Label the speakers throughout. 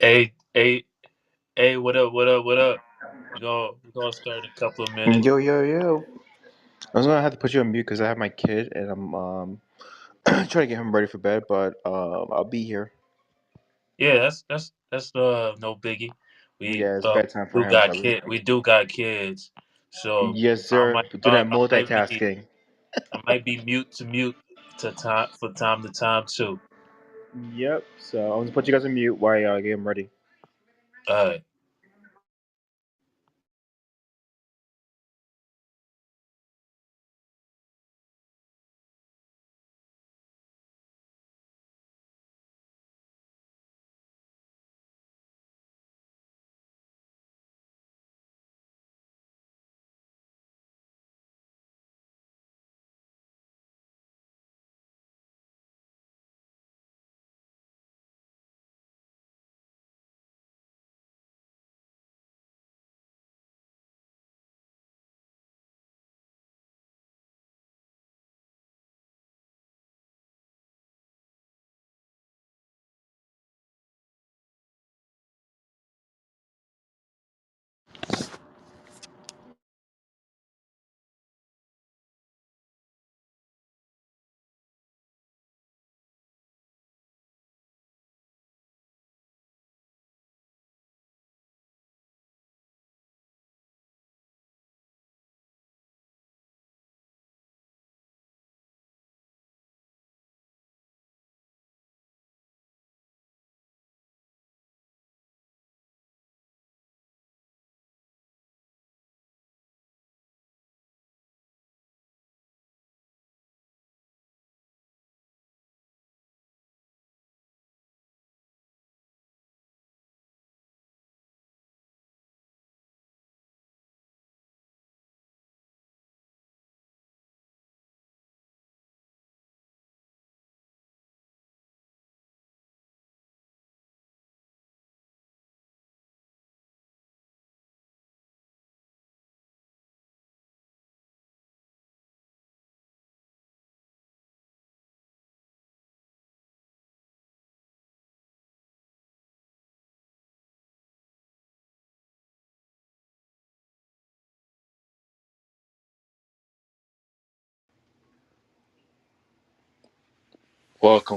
Speaker 1: Hey, hey, hey, what up, what up, what up? We're gonna start in a couple of minutes.
Speaker 2: Yo, yo, yo. I was gonna have to put you on mute because I have my kid and I'm trying to get him ready for bed, but I'll be here.
Speaker 1: Yeah, that's no biggie. We
Speaker 2: Yeah, it's bedtime for
Speaker 1: do
Speaker 2: him,
Speaker 1: got
Speaker 2: so
Speaker 1: kid we do got kids. So
Speaker 2: yes,
Speaker 1: I
Speaker 2: sir.
Speaker 1: might
Speaker 2: Do that
Speaker 1: I might be
Speaker 2: multitasking.
Speaker 1: I might be mute to time to time too.
Speaker 2: Yep. So I'm gonna put you guys on mute while I get him ready.
Speaker 1: Alright.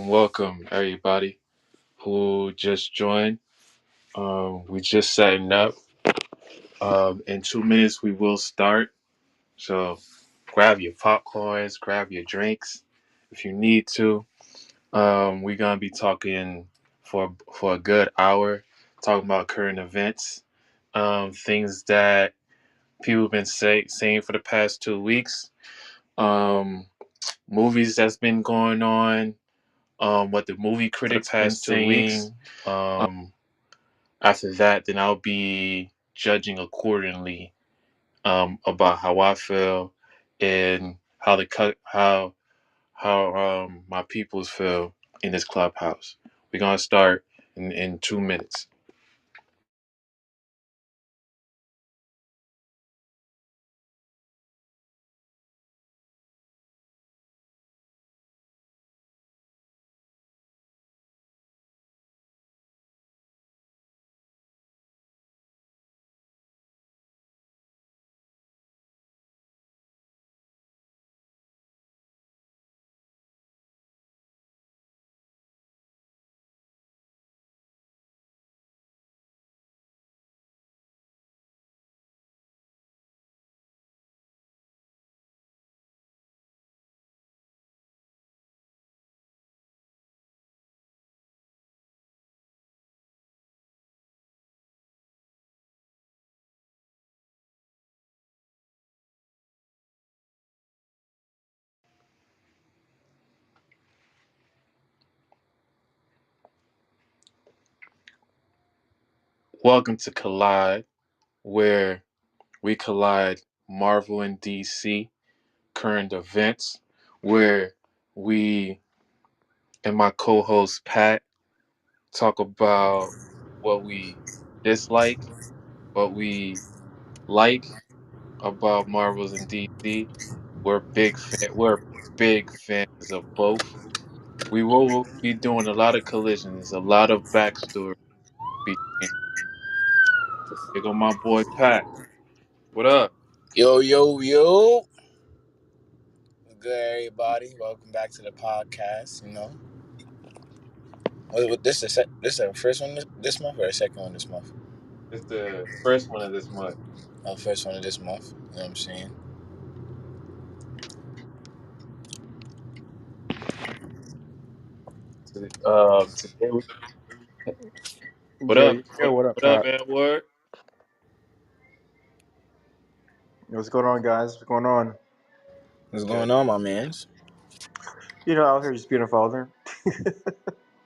Speaker 1: Welcome everybody who just joined. We just setting up. In 2 minutes we will start. So grab your popcorns, grab your drinks if you need to. We're gonna be talking for a good hour, talking about current events, things that people have been saying for the past 2 weeks, um, movies that's been going on, what the movie critics been saying. After that, then I'll be judging accordingly, about how I feel and how the cut how my peoples feel in this clubhouse. We're gonna start in 2 minutes. Welcome to Collide, where we collide Marvel and DC current events, where we and my co-host Pat talk about what we dislike, what we like about Marvels and DC. We're big fans of both. We will be doing a lot of collisions, a lot of backstory, Speaking. Here go my boy Pat. What up?
Speaker 3: Yo, yo, yo. Good, everybody. Welcome back to the podcast. This the first one this month or the second one this month?
Speaker 1: It's the first one of this month.
Speaker 3: Oh, first one of this month. You know what I'm saying?
Speaker 1: Today. What
Speaker 2: Yo,
Speaker 1: up?
Speaker 2: yo, what up,
Speaker 1: What up,
Speaker 2: Pat?
Speaker 1: Edward?
Speaker 2: What's going on, guys? What's going on?
Speaker 3: What's
Speaker 1: Good.
Speaker 3: going on, my mans?
Speaker 2: Out here just being a father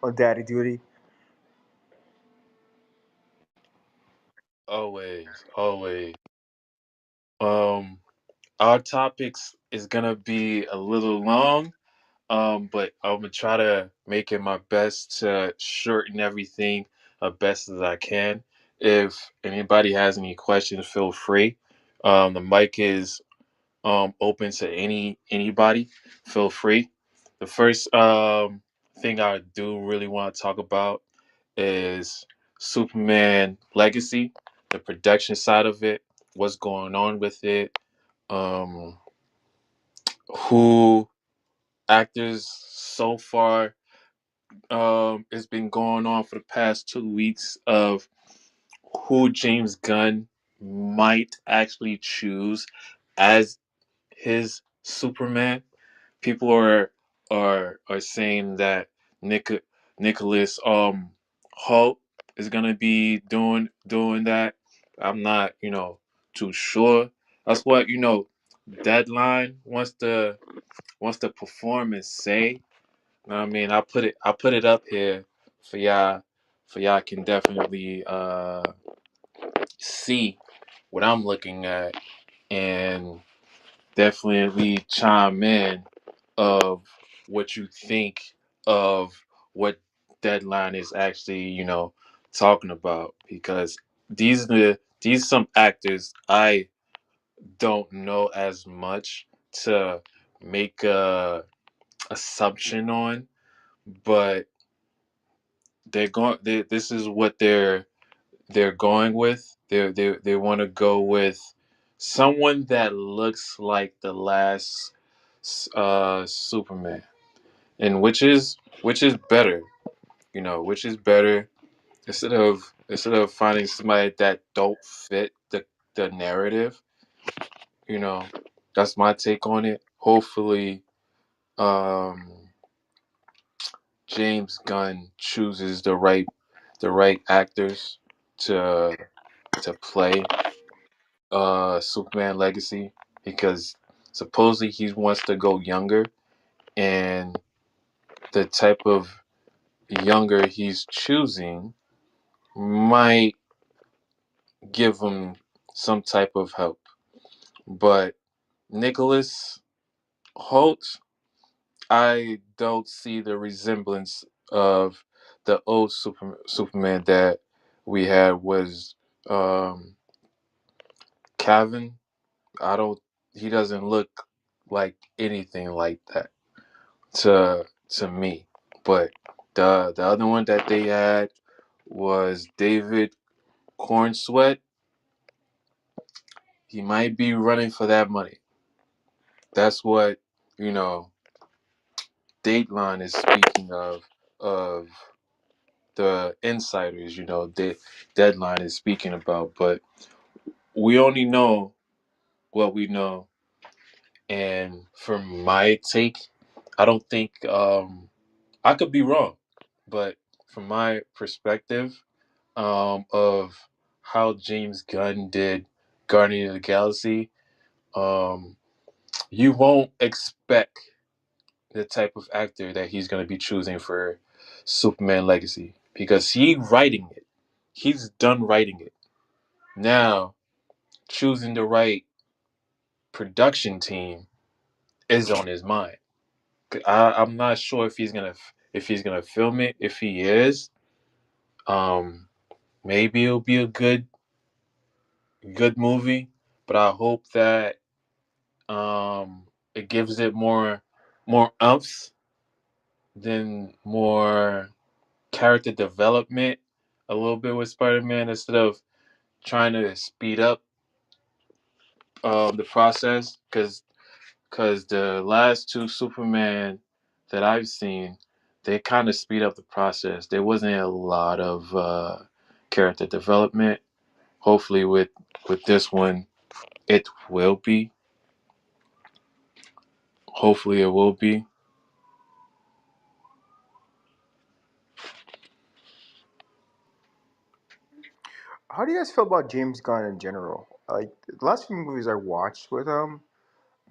Speaker 2: on daddy duty.
Speaker 1: Always, always. Um, our topics is gonna be a little long. But I'm gonna try to make it my best to shorten everything as best as I can. If anybody has any questions, feel free. The mic is open to anybody. Feel free. The first thing I do really want to talk about is Superman Legacy, the production side of it, what's going on with it, um, who actors so far. It's been going on for the past 2 weeks of who James Gunn might actually choose as his Superman. People are saying that Nick Nicholas Holt is gonna be doing that. I'm not too sure. That's what Deadline wants to perform and say. I mean, I put it up here for y'all can definitely see what I'm looking at and definitely chime in of what you think of what Deadline is actually, talking about because these some actors I don't know as much to make a assumption on, but this is what they're going with. They want to go with someone that looks like the last Superman, and which is better, which is better instead of finding somebody that don't fit the narrative. You know, that's my take on it. Hopefully, um, James Gunn chooses the right actors to play Superman Legacy because supposedly he wants to go younger and the type of younger he's choosing might give him some type of help. But Nicholas Holt, I don't see the resemblance of the old Superman that we had was um, Cavill. I don't. He doesn't look like anything like that to me. But the other one that they had was David Cornsweat. He might be running for that money. That's what you know. Dateline is speaking of the insiders. Deadline is speaking about, but we only know what we know. And from my take, I don't think I could be wrong, but from my perspective of how James Gunn did Guardian of the Galaxy, um, you won't expect the type of actor that he's going to be choosing for Superman Legacy because he's done writing it. Now choosing the right production team is on his mind. I'm not sure if he's gonna film it. If he is, um, maybe it'll be a good movie. But I hope that it gives it more umps than more character development a little bit with Spider-Man instead of trying to speed up the process because the last two Superman that I've seen, they kind of speed up the process. There wasn't a lot of character development. Hopefully, with this one, it will be. Hopefully, it will be.
Speaker 2: How do you guys feel about James Gunn in general? Like the last few movies I watched with him,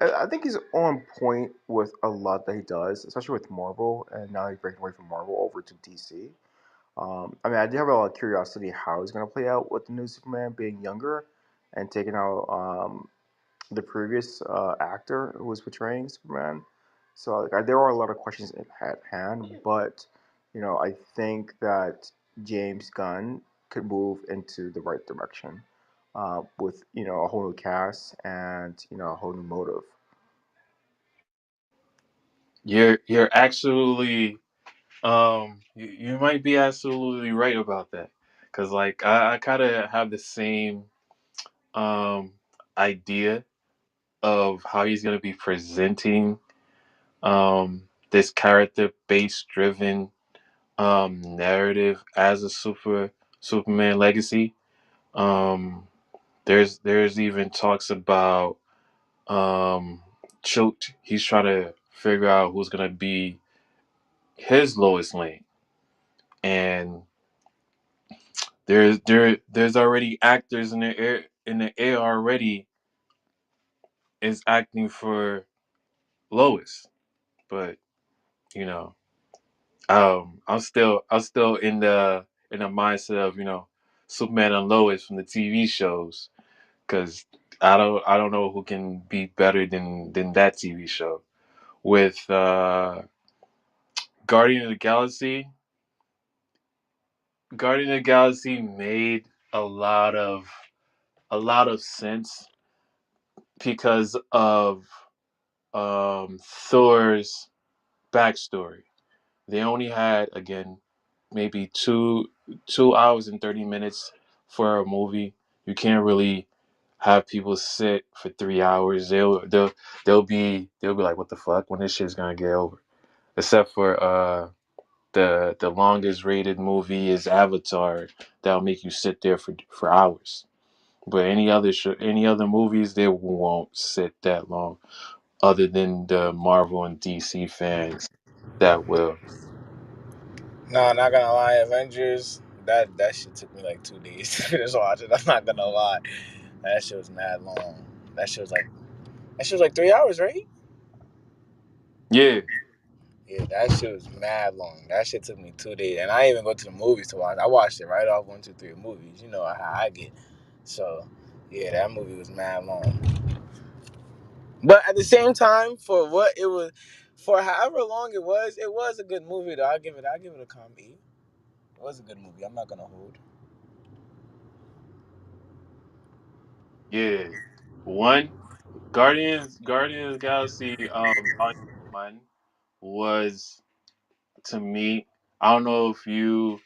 Speaker 2: I think he's on point with a lot that he does, especially with Marvel, and now he's breaking away from Marvel over to DC. I mean, I do have a lot of curiosity how he's going to play out with the new Superman being younger and taking out the previous actor who was portraying Superman. So like, there are a lot of questions at hand, but I think that James Gunn could move into the right direction with a whole new cast and a whole new motive.
Speaker 1: You're absolutely you might be absolutely right about that because like I kind of have the same um idea of how he's gonna be presenting this character based driven narrative as a Superman legacy. Um, there's even talks about choked. He's trying to figure out who's gonna be his Lois Lane, and there's already actors in the air already is acting for Lois, but you know I'm still in the mindset of Superman and Lois from the TV shows because I don't know who can be better than that TV show. With Guardian of the Galaxy, Guardian of the Galaxy made a lot of sense because of Thor's backstory. They only had again maybe two hours and 30 minutes for a movie. You can't really have people sit for 3 hours. They'll be like, what the fuck? When this shit's gonna get over? Except for the longest rated movie is Avatar. That'll make you sit there for hours. But any other movies, they won't sit that long. Other than the Marvel and DC fans, that will.
Speaker 3: No, not gonna lie, Avengers. That shit took me like 2 days to finish watching. I'm not gonna lie, that shit was mad long. That shit was like that shit was like 3 hours, right?
Speaker 1: Yeah,
Speaker 3: Yeah, that shit was mad long. That shit took me 2 days, and I didn't even go to the movies to watch. I watched it right off 1, 2, 3 movies. You know how I get. So, yeah, that movie was mad long. But at the same time, for what it was, for however long it was a good movie. Though I give it a calm E. It was a good movie. I'm not gonna hold.
Speaker 1: yeah. One Guardians Galaxy Volume 1 was to me. I don't know if you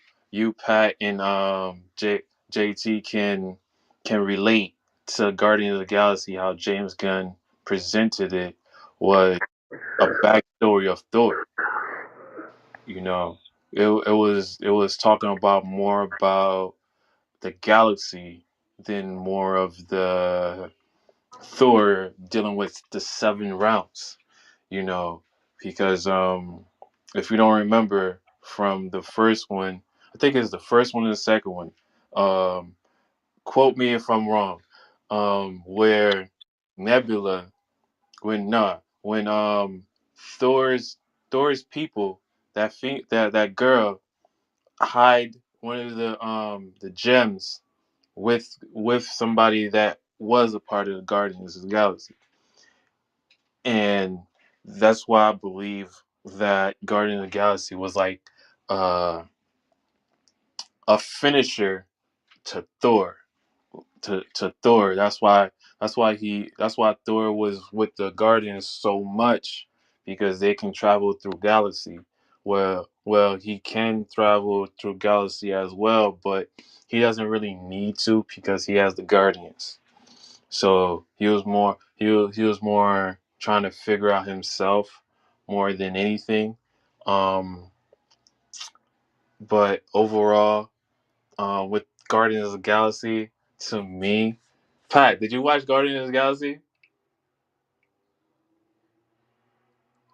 Speaker 1: Pat and JT can relate to Guardians of the Galaxy how James Gunn presented it was a backstory of Thor. You know, it was talking about more about the galaxy than more of the Thor dealing with the seven realms. You know, because if you don't remember from the first one, I think it's the first one and the second one. Um, quote me if I'm wrong. Where Nebula, when Thor's Thor's people that girl hide one of the gems with somebody that was a part of the Guardians of the Galaxy, and that's why I believe that Guardian of the Galaxy was like uh, a finisher to Thor. To Thor. That's why Thor was with the Guardians so much because they can travel through galaxy, well, he can travel through galaxy as well, but he doesn't really need to because he has the Guardians. So he was more trying to figure out himself more than anything. Um, but overall, with Guardians of the Galaxy, to me, Pat, did you watch Guardians of the Galaxy?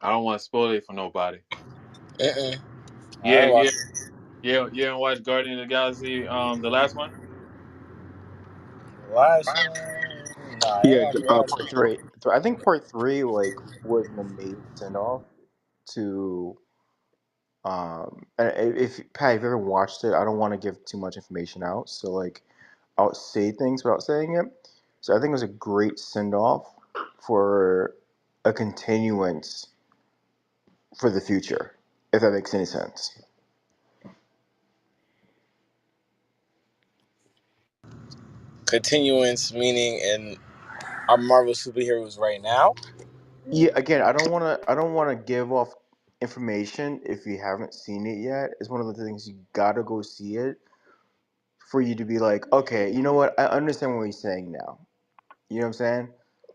Speaker 1: I don't want to spoil it for nobody.
Speaker 3: Uh-uh. I
Speaker 1: Yeah,
Speaker 3: ain't
Speaker 1: yeah,
Speaker 3: watched
Speaker 1: yeah, you didn't watch Guardians of the Galaxy, the last one.
Speaker 3: the last one. Nah, I ain't
Speaker 2: Yeah,
Speaker 3: watched the last
Speaker 2: part
Speaker 3: one.
Speaker 2: three. I think part three like was an amazing send off to and if Pat, if you ever watched it, I don't want to give too much information out, so like I'll say things without saying it. So I think it was a great send off for a continuance for the future, if that makes any sense.
Speaker 3: Continuance meaning in our Marvel superheroes right now.
Speaker 2: Yeah, again, I don't want to give off information if you haven't seen it yet. It's one of the things you gotta go see it for you to be like, okay, you know what? I understand what he's saying now. You know what I'm saying?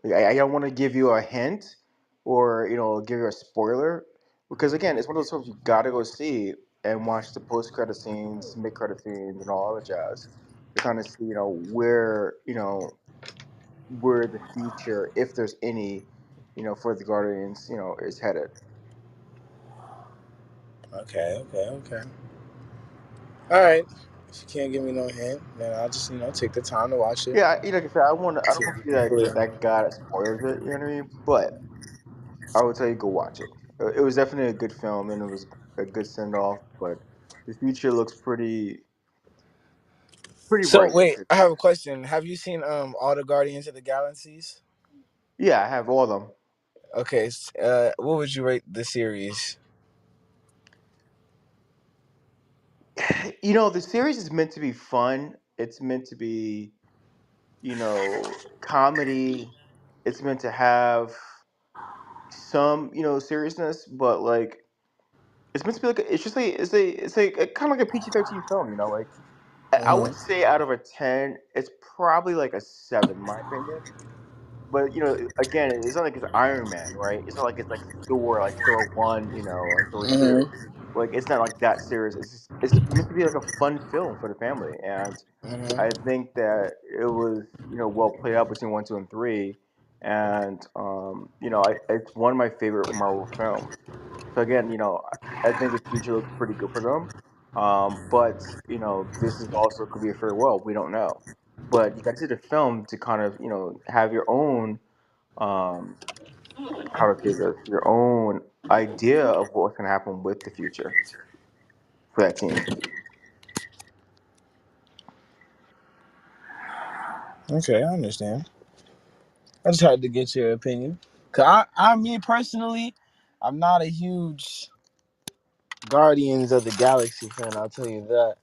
Speaker 2: Like, I don't want to give you a hint or give you a spoiler because again, it's one of those films you gotta go see and watch the post credit scenes, mid credit scenes, and all the jazz to kind of see where where the future, if there's any, for the Guardians, is headed.
Speaker 3: Okay, okay, okay. All right. If you can't give me no hint, then I'll just take the time to watch it.
Speaker 2: Yeah, like I said, I don't
Speaker 3: See
Speaker 2: want
Speaker 3: if
Speaker 2: to
Speaker 3: you
Speaker 2: be
Speaker 3: can pull it.
Speaker 2: that guy that spoils it. You know what I mean? But I would tell you go watch it. It was definitely a good film and it was a good send off. But the future looks pretty
Speaker 3: So
Speaker 2: bright.
Speaker 3: wait, I have a question. Have you seen all the Guardians of the Galaxies?
Speaker 2: Yeah, I have all of them.
Speaker 3: Okay, what would you rate the series?
Speaker 2: The series is meant to be fun. It's meant to be, comedy. It's meant to have some, seriousness, but like it's meant to be like it's just like it's kind of like a PG-13 film. Like I would
Speaker 3: Mm-hmm.
Speaker 2: say out of a 10, it's probably like a 7, in my opinion. But again, it's not like it's Iron Man, right? It's not like it's like Thor, like Thor 1, and Thor 2.
Speaker 3: Mm-hmm.
Speaker 2: Like it's not like that serious. It's meant to be like a fun film for the family, and I
Speaker 3: Mm-hmm.
Speaker 2: think that it was well played out between 1, 2, and 3, and it's one of my favorite Marvel films. So again, I think the future looks pretty good for them. But this is also could be a farewell. We don't know, but you got to see the film to kind of have your own um, how to say this, your own idea of what's going to happen with the future for that team.
Speaker 3: Okay, I understand. I just had to get your opinion. Cause me personally, I'm not a huge Guardians of the Galaxy fan. I'll tell you that.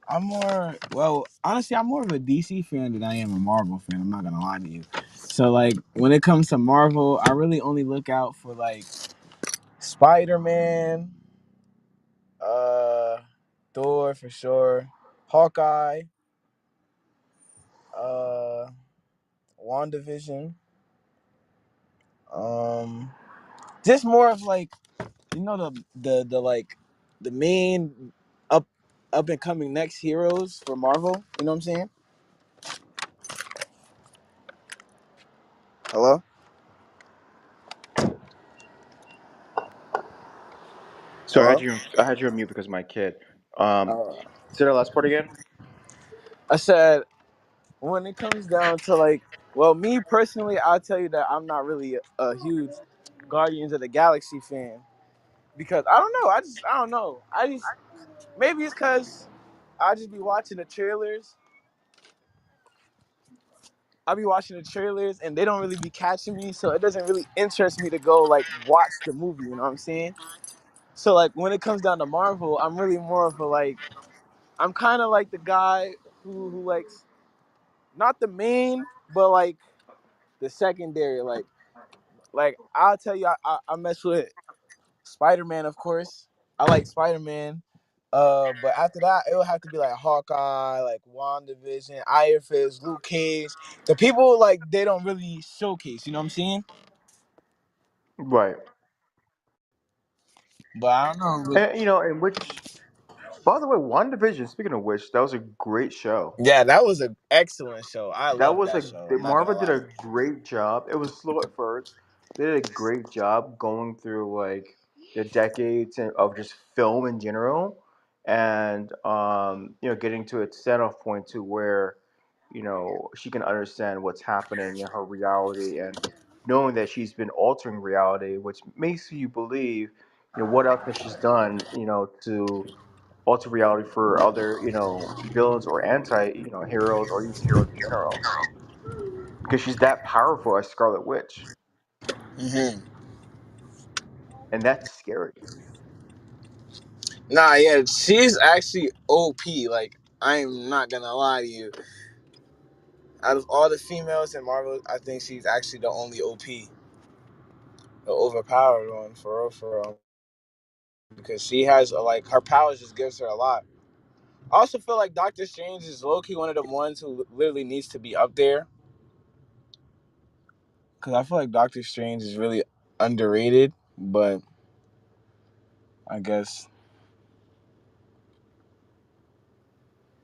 Speaker 3: I'm more, Well, honestly, I'm more of a DC fan than I am a Marvel fan. I'm not gonna lie to you. So, like, when it comes to Marvel, I really only look out for like Spider Man, uh, Thor for sure, Hawkeye, uh, WandaVision. Um, just more of like the like the main up up and coming next heroes for Marvel. You know what I'm saying? Hello.
Speaker 2: So
Speaker 3: Hello.
Speaker 2: I had you on mute because of my kid. Um,
Speaker 3: Uh,
Speaker 2: say that last part again.
Speaker 3: I said when it comes down to like, well, me personally, I'll tell you that I'm not really a huge Guardians of the Galaxy fan because I don't know. I don't know. Maybe it's because I just be watching the trailers. I be watching the trailers and they don't really be catching me, so it doesn't really interest me to go like watch the movie. You know what I'm saying? So like when it comes down to Marvel, I'm really more of a like I'm kind of like the guy who likes not the main, but like the secondary. Like Like I'll tell you, I mess with Spider Man, of course. I like Spider Man. But after that, it would have to be like Hawkeye, like WandaVision, Iron Fist, Luke Cage. The people like they don't really showcase. You know what I'm saying?
Speaker 2: Right.
Speaker 3: But I don't know.
Speaker 2: And in which, by the way, WandaVision. Speaking of which, that was a great show.
Speaker 3: Yeah, that was an excellent show. I
Speaker 2: That
Speaker 3: love
Speaker 2: was
Speaker 3: that
Speaker 2: a
Speaker 3: show. I'm not
Speaker 2: Marvel
Speaker 3: gonna
Speaker 2: did
Speaker 3: lie.
Speaker 2: a great job. It was slow at first. They did a great job going through like the decades of just film in general, and getting to its set off point to where she can understand what's happening in her reality and knowing that she's been altering reality, which makes you believe what else has she done to alter reality for other villains or anti heroes or even heroes in general because she's that powerful as Scarlet Witch,
Speaker 3: Hmm.
Speaker 2: and that's scary.
Speaker 3: Nah, yeah, she's actually OP. Like I'm not gonna lie to you. Out of all the females in Marvel, I think she's actually the only OP, the overpowered one for real, because she has like her powers just gives her a lot. I also feel like Doctor Strange is low key one of the ones who literally needs to be up there, because I feel like Doctor Strange is really underrated. But I guess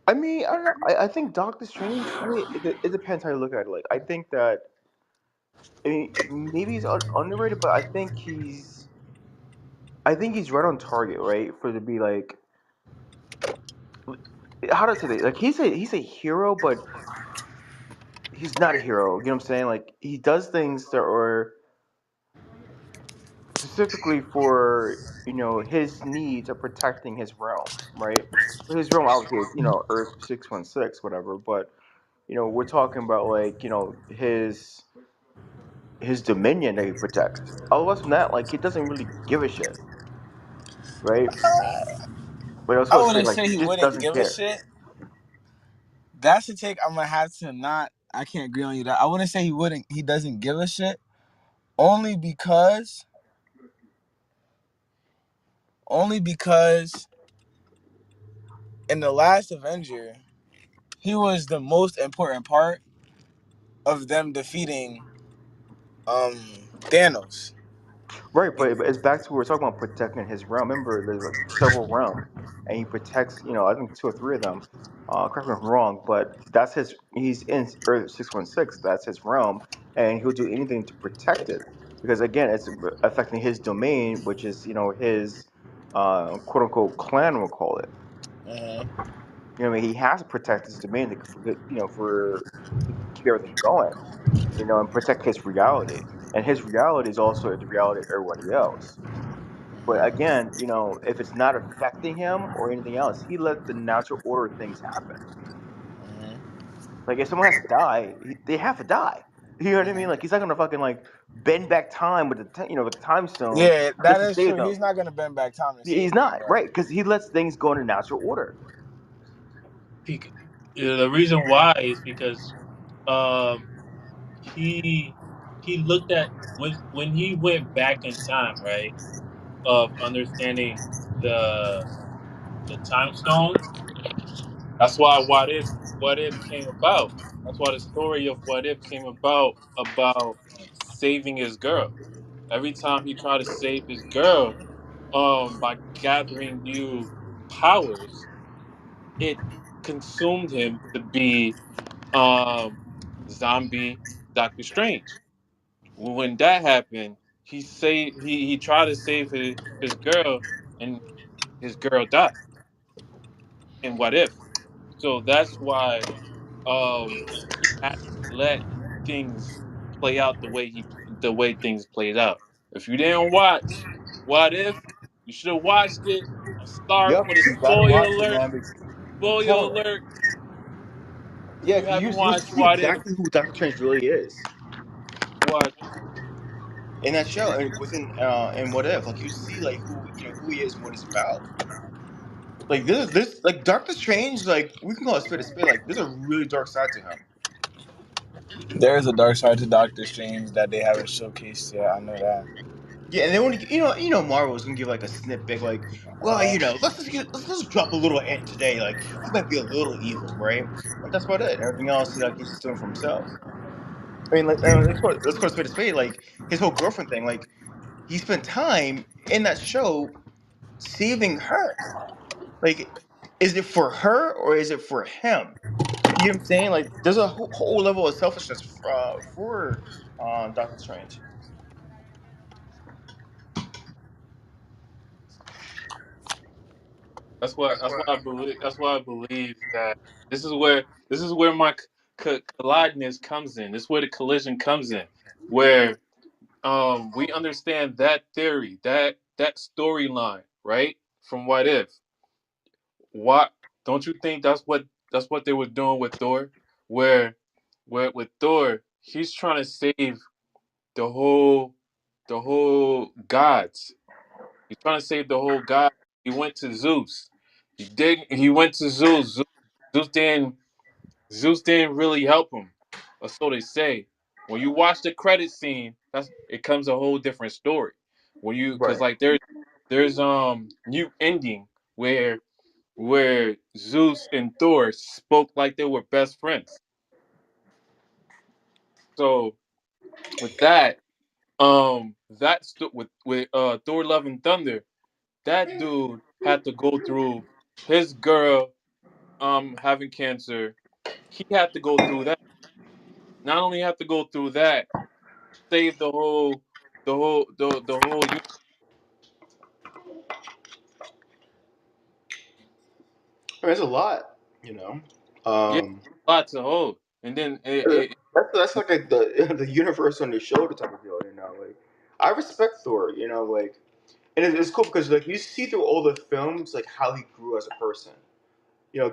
Speaker 2: I mean, I don't know. I think Doctor Strange. I mean, it depends how you look at it. Like, I think that I mean, maybe he's underrated, but I think he's right on target, right? For to be like, how to say that? Like, he's a hero, but he's not a hero. You know what I'm saying? Like, he does things that are specifically for his needs of protecting his realm, right? His realm obviously is Earth 616, whatever, but we're talking about like his dominion that he protects. Otherwise from that, like he doesn't really give a shit, right? But I was
Speaker 3: I
Speaker 2: gonna say
Speaker 3: wouldn't
Speaker 2: like
Speaker 3: say
Speaker 2: he
Speaker 3: he
Speaker 2: just
Speaker 3: wouldn't
Speaker 2: doesn't
Speaker 3: give a
Speaker 2: care.
Speaker 3: shit. That's the take I'm gonna have to not. I can't agree on you that I wouldn't say he wouldn't. He doesn't give a shit only because only because in the last Avenger he was the most important part of them defeating um Thanos.
Speaker 2: Right, but it's back to what we're talking about protecting his realm. Remember, there's like several realms, and he protects. I think two or three of them. Correct me if I'm wrong, but that's his. He's in Earth 616. That's his realm, and he'll do anything to protect it because again, it's affecting his domain, which is his quote unquote clan, we'll call it.
Speaker 3: Mm-hmm.
Speaker 2: What I mean, he has to protect his domain for to keep everything going. And protect his reality, and his reality is also the reality of everybody else. But
Speaker 3: Mm-hmm.
Speaker 2: again, if it's not affecting him or anything else, he let the natural order of things happen.
Speaker 3: Mm-hmm.
Speaker 2: Like if someone has to die, they have to die. You know what I mean?
Speaker 3: Mm-hmm.
Speaker 2: Like he's not gonna fucking like bend back time with with the time stone
Speaker 3: Yeah,
Speaker 2: just
Speaker 3: that
Speaker 2: to
Speaker 3: is
Speaker 2: save
Speaker 3: true.
Speaker 2: them.
Speaker 3: He's not gonna bend back time to
Speaker 2: He's
Speaker 3: save them,
Speaker 2: not
Speaker 3: but
Speaker 2: right because he lets things go into natural order.
Speaker 1: The reason why is because um he he looked at when he went back in time, right? Of understanding the the time stones. That's why what if came about. That's why the story of what if came about saving his girl. Every time he tried to save his girl, by gathering new powers, it consumed him to be um zombie Doctor Strange. When that happened, he tried to save his girl, and his girl died. And what if? So that's why he had to let things play out the way things played out. If you didn't watch What If, you should have watched it. I'm sorry
Speaker 2: Yep,
Speaker 1: for the
Speaker 2: you gotta
Speaker 1: spoiler
Speaker 2: watch it,
Speaker 1: alert.
Speaker 2: man. I'm
Speaker 1: Spoiler
Speaker 2: telling you.
Speaker 1: alert. If
Speaker 2: Yeah,
Speaker 1: you
Speaker 2: because
Speaker 1: haven't
Speaker 2: you'll
Speaker 1: watched
Speaker 2: see
Speaker 1: What If,
Speaker 2: exactly who Doctor Strange really is
Speaker 1: watch.
Speaker 2: in that show, and within and what if, like you see like who he is and what he's about. Like this like Doctor Strange, like we can call it spade a spade. Like there's a really dark side to him.
Speaker 3: There is a dark side to Doctor Strange that they haven't showcased yet. I know that.
Speaker 2: Yeah, and they want to, Marvel was gonna give like a snippet, like, well, let's just drop a little ant today, like he might be a little evil, right? But that's about it. Everything else, he's just doing for himself. I mean, like, let's go to spade. Like his whole girlfriend thing, like he spent time in that show saving her. Like, is it for her or is it for him? You know what I'm saying? Like, there's a whole level of selfishness for Doctor Strange.
Speaker 1: That's why I believe. That's why I believe that this is where my collideness comes in. This is where the collision comes in, where we understand that theory, that storyline, right? From What If. What don't you think that's what they were doing with Thor, where with Thor he's trying to save the whole gods. He's trying to save the whole god. He went to Zeus. He went to Zeus. Zeus didn't Zeus didn't really help him, or so they say. When you watch the credit scene, it comes a whole different story. When you because
Speaker 2: Right.
Speaker 1: like there's new ending where Zeus and Thor spoke like they were best friends. So with that, with Thor Love and Thunder, that dude had to go through his girl having cancer. He had to go through that. Not only have to go through that, save the whole
Speaker 2: I mean, it's a lot, you know.
Speaker 1: yeah,
Speaker 2: Um,
Speaker 1: lots to hold. And then
Speaker 2: that's like the the universe on the shoulder type of deal, you know. Like, I respect Thor, like, and it's cool because like you see through all the films like how he grew as a person.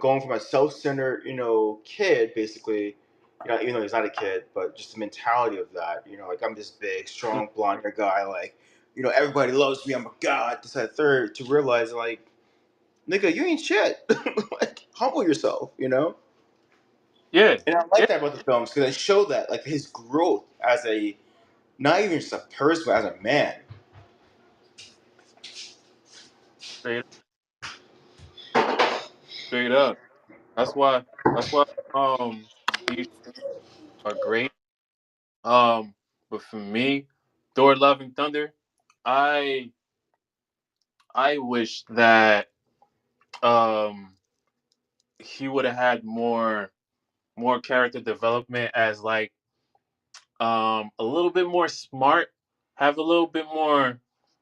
Speaker 2: Going from a self-centered, kid basically, even though he's not a kid, but just the mentality of that, like I'm this big, strong, blonde hair guy, like, everybody loves me, I'm a god, this, that, third, to realize like, nigga, you ain't shit. Like, humble yourself.
Speaker 1: yeah,
Speaker 2: And I like
Speaker 1: yeah,
Speaker 2: that about the films because they show that like his growth as a not even just a person, but as a man.
Speaker 1: straight straight up. That's why these are great. Um, but for me, Thor: Love and Thunder, I I wish that um he would have had more character development as like a little bit more smart, have a little bit more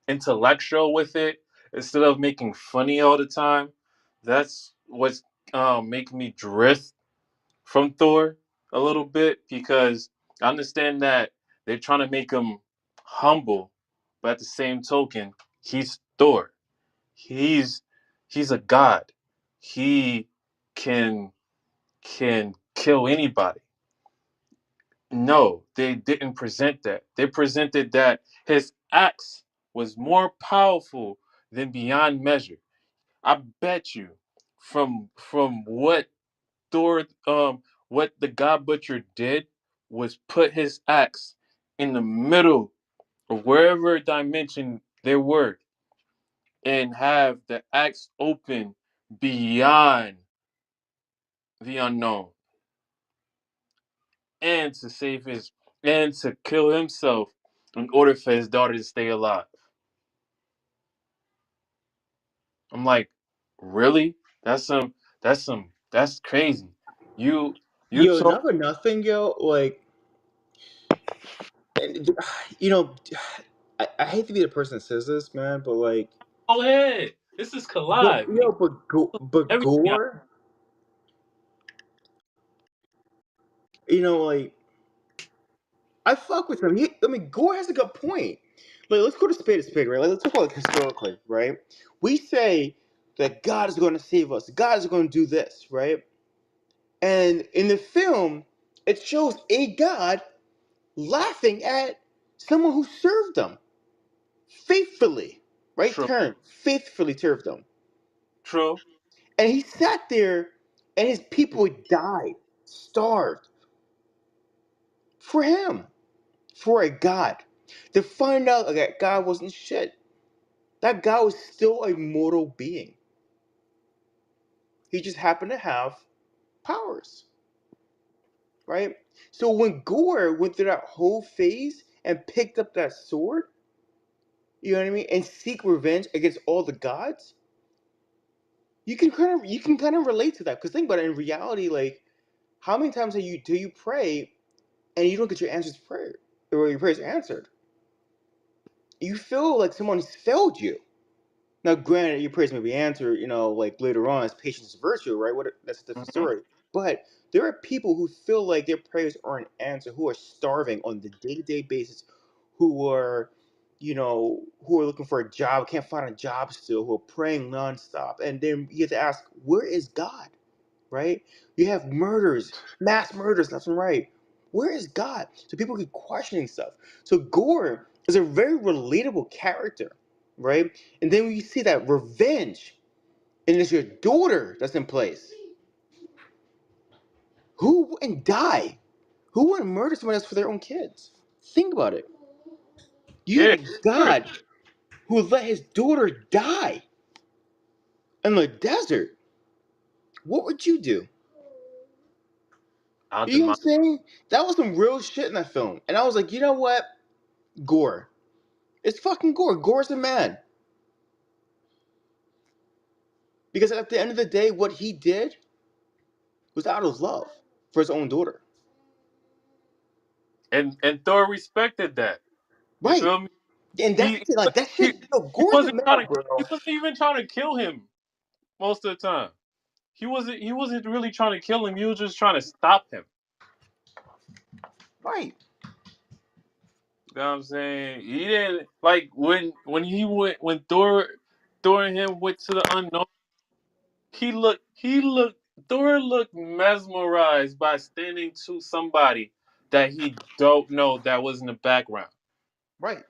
Speaker 1: intellectual with it instead of making funny all the time. That's what's making me drift from Thor a little bit because I understand that they're trying to make him humble, but at the same token, he's Thor. He's he's a god. He can kill anybody. No, they didn't present that. They presented that his axe was more powerful than beyond measure. I bet you from Thor what the God Butcher did was put his axe in the middle of wherever dimension they were and have the axe open beyond the unknown and to save his and to kill himself in order for his daughter to stay alive. I'm like, really? That's crazy. You you
Speaker 2: Yo,
Speaker 1: told
Speaker 2: not for nothing, yo. Like, and, you know, I hate to be the person that says this, man, but like,
Speaker 1: go ahead. This is
Speaker 2: but
Speaker 1: collide. We
Speaker 2: but
Speaker 1: everything out.
Speaker 2: Gore, like I fuck with him. I mean, Gore has a good point. Like, let's go to spade, right? Like, let's talk about, like, historically, right? We say that God is going to save us. God is going to do this, right? And in the film, it shows a God laughing at someone who served them faithfully, right?
Speaker 1: True,
Speaker 2: Term, faithfully served them.
Speaker 1: true.
Speaker 2: And he sat there, and his people died, starved. for him, for a god, to find out that God wasn't shit. That God was still a mortal being. He just happened to have powers, right? So when Gore went through that whole phase and picked up that sword, you know what I mean, and seek revenge against all the gods, you can kind of relate to that. Because think about it, in reality, like how many times do you pray and you don't get your answers prayer or your prayers answered? You feel like someone's failed you. Now, granted, your prayers may be answered, like later on as patience is virtue, right? That's a different
Speaker 1: Hmm.
Speaker 2: story. But there are people who feel like their prayers aren't answered, who are starving on the day-to-day basis, who are looking for a job, can't find a job still, who are praying nonstop. And then you have to ask, where is God? Right? You have murders, mass murders left and right. Where is God? So people keep questioning stuff. So Gore is a very relatable character, right? And then when you see that revenge, and it's your daughter that's in place, who wouldn't die? Who wouldn't murder someone else for their own kids? Think about it. You
Speaker 1: Yeah,
Speaker 2: had
Speaker 1: of
Speaker 2: a
Speaker 1: course.
Speaker 2: God who let his daughter die in the desert. What would you do?
Speaker 1: I'll
Speaker 2: You know what
Speaker 1: demand.
Speaker 2: I'm saying? That was some real shit in that film. And I was like, you know what? Gore. It's fucking Gore. Gore's a man. Because at the end of the day, what he did was out of love for his own daughter.
Speaker 1: And Thor respected that. You
Speaker 2: Right.
Speaker 1: feel me?
Speaker 2: And that's
Speaker 1: He
Speaker 2: the thing, like that
Speaker 1: he
Speaker 2: shit,
Speaker 1: he
Speaker 2: Gore's a
Speaker 1: wasn't
Speaker 2: man,
Speaker 1: trying to
Speaker 2: bro.
Speaker 1: he wasn't even trying to kill him most of the time. He wasn't really trying to kill him. He was just trying to stop him.
Speaker 2: Right.
Speaker 1: You know what I'm saying? He didn't like when Thor and him went to the unknown. He looked Thor looked mesmerized by standing to somebody that he don't know that was in the background.
Speaker 2: Right.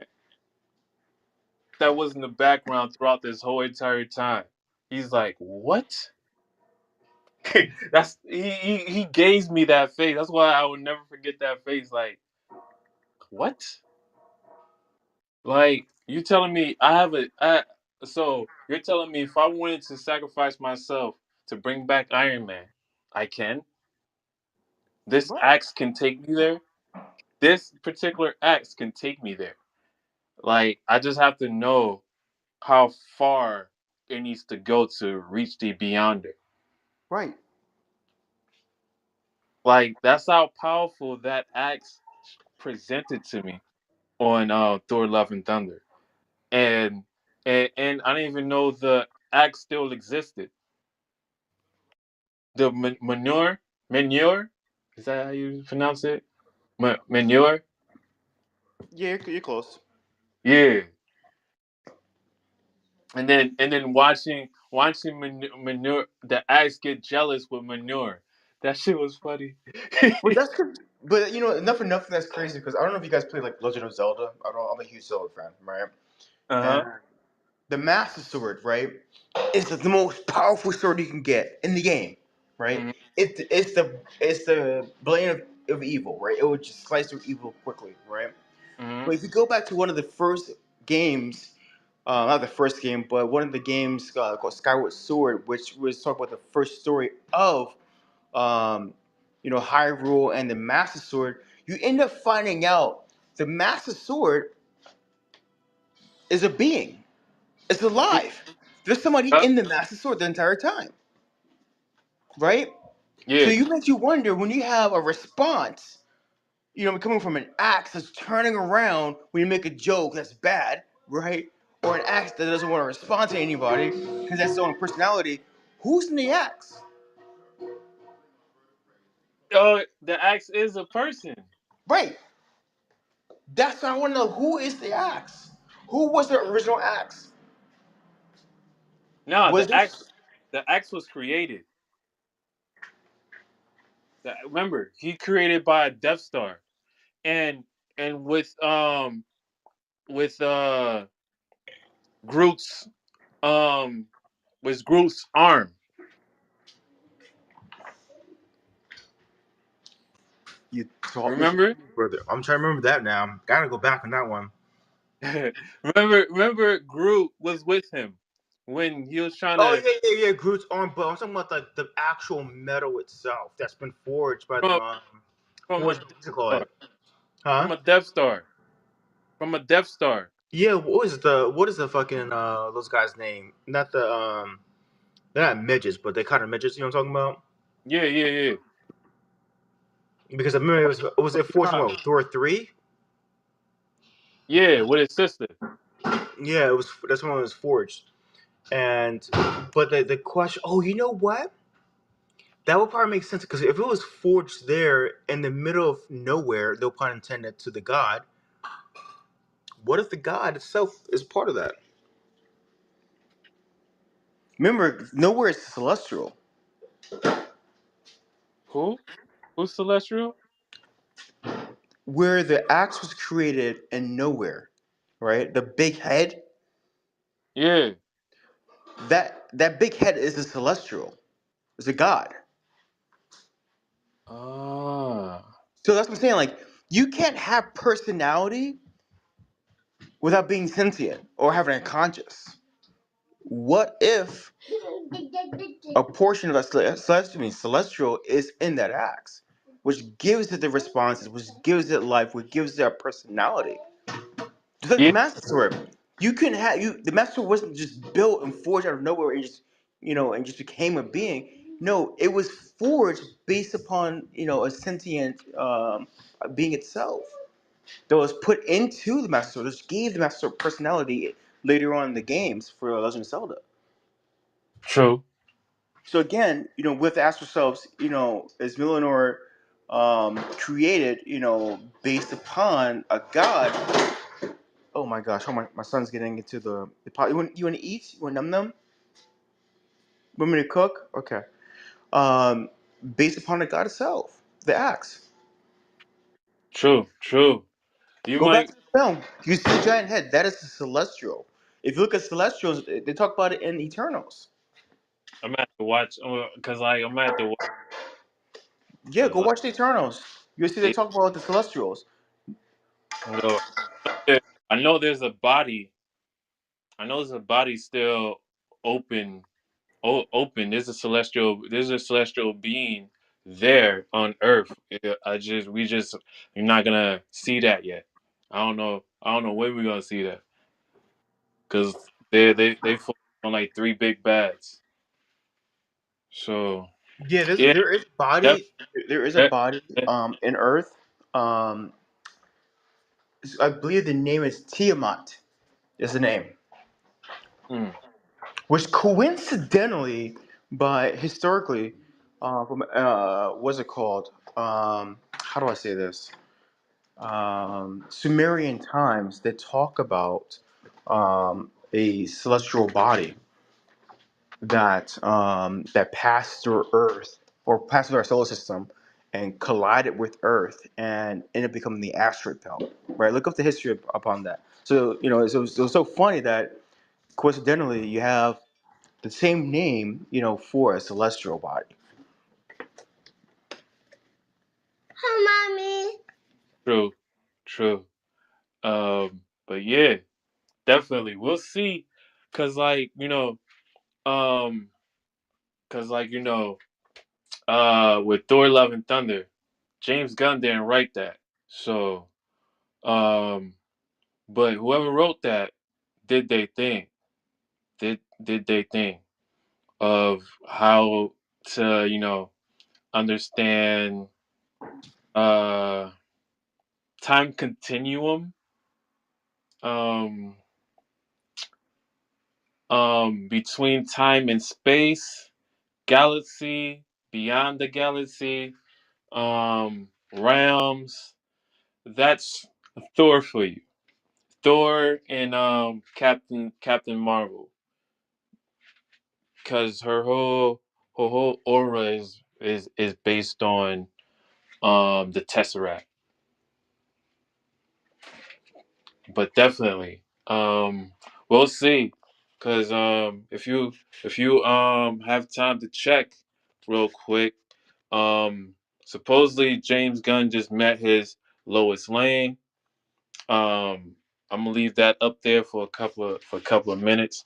Speaker 1: That was in the background throughout this whole entire time. He's like, what? He gave me that face. That's why I would never forget that face. Like, what? Like, you telling me so you're telling me if I wanted to sacrifice myself to bring back Iron Man, I can? This
Speaker 2: Right.
Speaker 1: axe can take me there? This particular axe can take me there. Like, I just have to know how far it needs to go to reach the beyonder.
Speaker 2: Right.
Speaker 1: Like, that's how powerful that axe presented to me on Thor: Love and Thunder, and and I didn't even know the axe still existed. The manure, is that how you pronounce it? Manure,
Speaker 2: Yeah, you're close.
Speaker 1: yeah. And then watching manure, the axe get jealous with manure. That shit was funny.
Speaker 2: But but enough. That's crazy because I don't know if you guys play like Legend of Zelda. I don't. I'm a huge Zelda fan, right?
Speaker 1: Uh
Speaker 2: And
Speaker 1: huh.
Speaker 2: the Master Sword, right, is the most powerful sword you can get in the game, right?
Speaker 1: Hmm.
Speaker 2: It's the blade of evil, right? It will just slice through evil quickly, right?
Speaker 1: Hmm.
Speaker 2: But if you go back to one of the first games, not the first game, but one of the games called Skyward Sword, which was talking about the first story of um, Hyrule and the Master Sword, you end up finding out the Master Sword is a being. It's alive. There's somebody
Speaker 1: Uh,
Speaker 2: in the Master Sword the entire time, right? So
Speaker 1: yeah.
Speaker 2: you makes you wonder when you have a response, coming from an axe that's turning around when you make a joke that's bad, right? Or an axe that doesn't want to respond to anybody because that's its own personality. Who's in the axe?
Speaker 1: The axe is a person.
Speaker 2: Right. That's why I want to know who is the axe. Who was the original axe?
Speaker 1: No,
Speaker 2: Was this
Speaker 1: the axe was created. Remember, he created by a Death Star, and and with Groot's um with Groot's arm.
Speaker 2: You taught me
Speaker 1: Remember?
Speaker 2: something, brother. I'm trying to remember that now. Gotta go back on that one.
Speaker 1: remember Groot was with him when he was trying
Speaker 2: Oh
Speaker 1: to
Speaker 2: yeah, yeah, yeah. Groot's arm, but I'm talking about the actual metal itself that's been forged by the
Speaker 1: from from a
Speaker 2: forged.
Speaker 1: Death
Speaker 2: What's it called?
Speaker 1: Star.
Speaker 2: Huh?
Speaker 1: From a Death Star. From a Death Star.
Speaker 2: Yeah. What is the fucking those guys' name? Not the they're not midgets, but they kind of midgets. You know what I'm talking about?
Speaker 1: Yeah, yeah, yeah.
Speaker 2: Because I remember it forged from what, Thor 3?
Speaker 1: Yeah, with his sister.
Speaker 2: Yeah, it was. That's when it was forged. And but the question. Oh, you know what? That would probably make sense because if it was forged there in the middle of nowhere, no pun intended, to the god, what if the god itself is part of that? Remember, nowhere is celestial.
Speaker 1: Who? Who's Celestial?
Speaker 2: Where the axe was created in nowhere, right? The big head,
Speaker 1: Yeah.
Speaker 2: that big head is a celestial. It's a god.
Speaker 1: Ah.
Speaker 2: So that's what I'm saying. Like, you can't have personality without being sentient or having a conscious. What if a portion of that celestial is in that axe, which gives it the responses, which gives it life, which gives it a personality? Just like the
Speaker 1: Yeah.
Speaker 2: Master Sword, you can have you. The Master Sword wasn't just built and forged out of nowhere and just and just became a being. No, it was forged based upon a sentient being itself that was put into the Master Sword, which gave the Master Sword personality later on in the games for Legend of Zelda.
Speaker 1: True.
Speaker 2: So again, with Astro Selves, is Milanor created, based upon a god. Oh my gosh! Oh my son's getting into the pot. You want to eat? You want num num? Want me to cook? Okay. Um, Based upon the god itself, the axe.
Speaker 1: True. True. You
Speaker 2: Go back
Speaker 1: might
Speaker 2: to the film. You see the giant head. That is the celestial. If you look at celestials, they talk about it in Eternals.
Speaker 1: I'm gonna have to watch because like I'm gonna have to watch
Speaker 2: Yeah,
Speaker 1: because
Speaker 2: go
Speaker 1: like
Speaker 2: watch the Eternals. You'll see they
Speaker 1: they
Speaker 2: talk about the celestials.
Speaker 1: go there- I know there's a body. I know there's a body still open open. There's a celestial being there on Earth. We just, you're not gonna see that yet. I don't know when we're gonna see that because they focus on like three big bads. So
Speaker 2: Yeah,
Speaker 1: yeah,
Speaker 2: there is
Speaker 1: def,
Speaker 2: body. There is a
Speaker 1: def,
Speaker 2: body
Speaker 1: def-
Speaker 2: in Earth. Um, I believe the name is Tiamat. Is the name,
Speaker 1: mm,
Speaker 2: which coincidentally, but historically, from what's it called? How do I say this? Sumerian times they talk about a celestial body that passed through Earth or passed through our solar system and collided with Earth and ended up becoming the asteroid belt. Right? Look up the history upon that. So it was so funny that coincidentally you have the same name for a celestial body. Hi, mommy.
Speaker 1: true, true. But yeah, definitely we'll see. Cause like um, cause like with Thor: Love and Thunder, James Gunn didn't write that. So um, but whoever wrote that did they thing. Did they thing of how to understand uh time continuum um between time and space, galaxy, beyond the galaxy, realms. That's Thor for you. Thor and Captain Marvel, because her whole aura is based on the Tesseract. But definitely, we'll see. Cause if you have time to check real quick, um supposedly James Gunn just met his Lois Lane. I'm gonna leave that up there for a couple of minutes.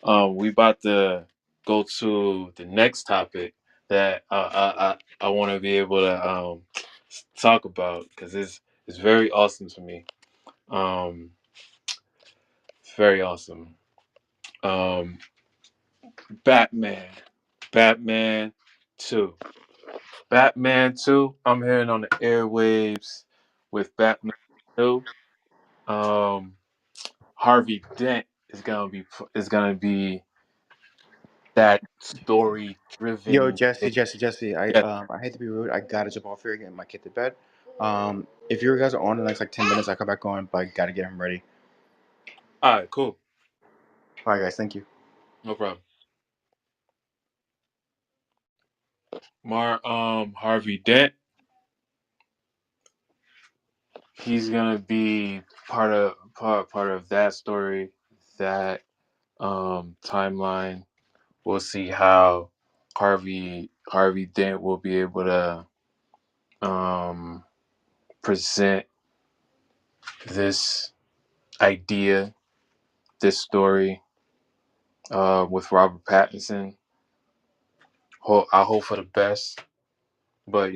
Speaker 1: We about to go to the next topic that I want to be able to talk about because it's very awesome to me. Um, very awesome. Um, Batman, Batman Two, Batman Two. I'm hearing on the airwaves with Batman Two. Um, Harvey Dent is gonna be that story
Speaker 2: Yo,
Speaker 1: driven.
Speaker 2: Jesse.
Speaker 1: Yes.
Speaker 2: I hate to be rude. I gotta jump off here and get my kid to bed. If you guys are on in the next like 10 minutes, I come back on, but I gotta get him ready.
Speaker 1: All right. Cool.
Speaker 2: All right, guys. Thank you.
Speaker 1: No problem. Harvey Dent. He's gonna be part of that story, that timeline. We'll see how Harvey Dent will be able to um present this idea, this story with Robert Pattinson. I hope for the best, but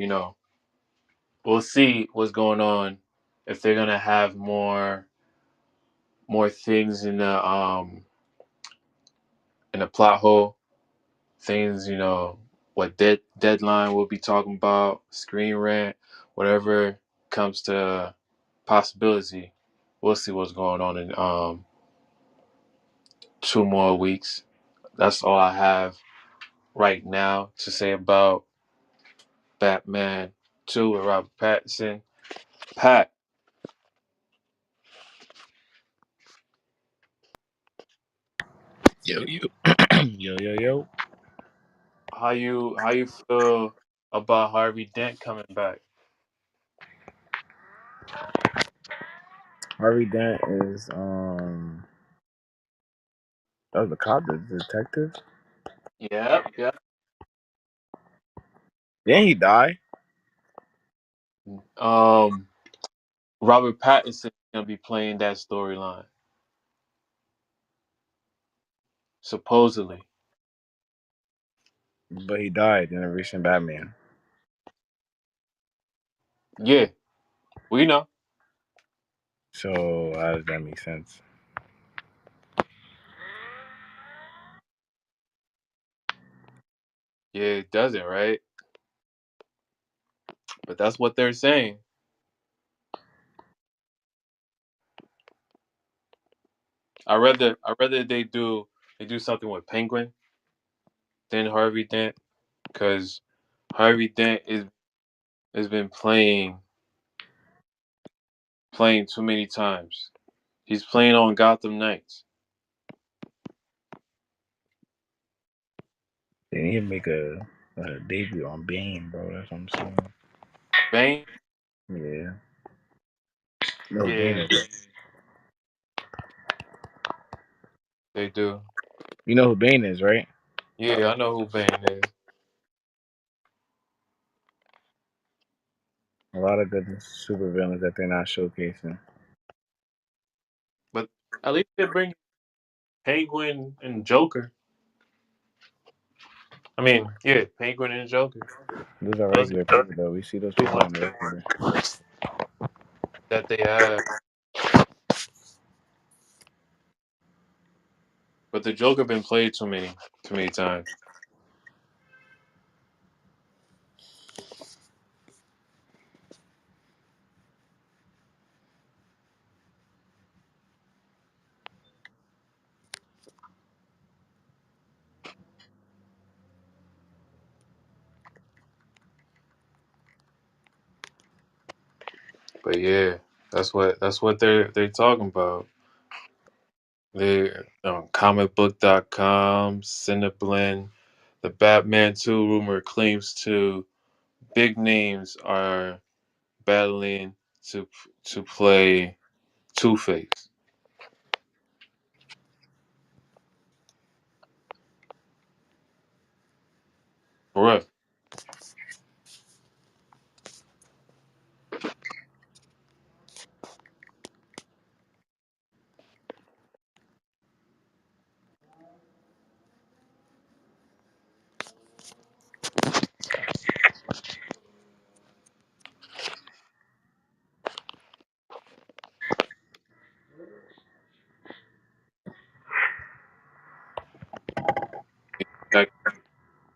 Speaker 1: we'll see what's going on if they're gonna have more things in the plot hole. Things what deadline we'll be talking about, Screen Rant, whatever comes to possibility. We'll see what's going on in 2 more weeks. That's all I have right now to say about Batman 2 with Robert Pattinson. Pat,
Speaker 3: Yo, yo. Yo, yo, yo.
Speaker 1: how you feel about Harvey Dent coming back?
Speaker 3: Harvey Dent is that was the cop, the detective.
Speaker 1: Yep, yep.
Speaker 3: Didn't he die?
Speaker 1: Um, Robert Pattinson is gonna be playing that storyline supposedly.
Speaker 3: But he died in a recent Batman.
Speaker 1: Yeah, we know.
Speaker 3: So how does that make sense?
Speaker 1: Yeah, it doesn't, right? But that's what they're saying. I rather they do something with Penguin than Harvey Dent, because Harvey Dent is has been playing too many times. He's playing on Gotham Knights.
Speaker 3: They need to make a debut on Bane, bro. That's what I'm saying.
Speaker 1: Bane,
Speaker 3: Yeah. No, Bane
Speaker 1: yeah,
Speaker 3: is.
Speaker 1: they do.
Speaker 3: You know who Bane is, right?
Speaker 1: Yeah, I know who Bane is.
Speaker 3: A lot of good super villains that they're not showcasing.
Speaker 1: But at least they bring Penguin and Joker. I mean, yeah, Penguin and Joker.
Speaker 3: Those are
Speaker 1: Those are
Speaker 3: regular
Speaker 1: the
Speaker 3: people, though. We see those
Speaker 1: two
Speaker 3: people
Speaker 1: ones
Speaker 3: on the regular.
Speaker 1: that they have. But the Joker been played too many times. But yeah, that's what they're talking about. They comicbook.com, Cineblend, the Batman 2 rumor claims to big names are battling to play Two Face. For real.